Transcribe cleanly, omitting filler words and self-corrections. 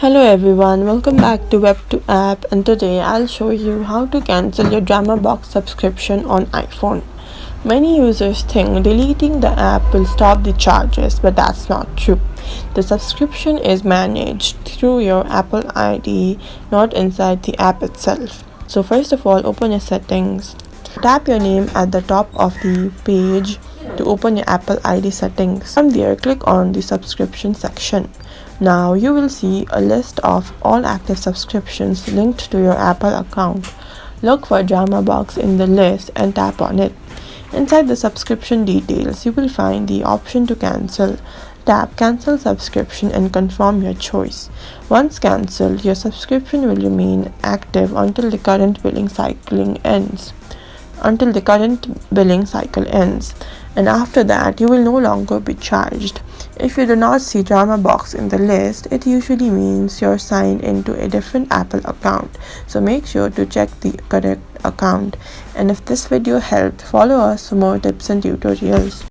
Hello everyone, welcome back to Web2 app, and today I'll show you how to cancel your DramaBox subscription on iPhone. Many users think deleting the app will stop the charges, but that's not true. The subscription is managed through your Apple ID, not inside the app itself. So first of all, open your settings. Tap your name at the top of the page to open your Apple ID settings. From there, click on the subscription section. Now you will see a list of all active subscriptions linked to your Apple account. Look for DramaBox in the list and tap on it. Inside the subscription details, you will find the option to cancel. Tap Cancel Subscription and confirm your choice. Once cancelled, your subscription will remain active until the current billing cycle ends. And after that you will no longer be charged. If you do not see DramaBox in the list, it usually means you're signed into a different Apple account, so make sure to check the correct account. And if this video helped, follow us for more tips and tutorials.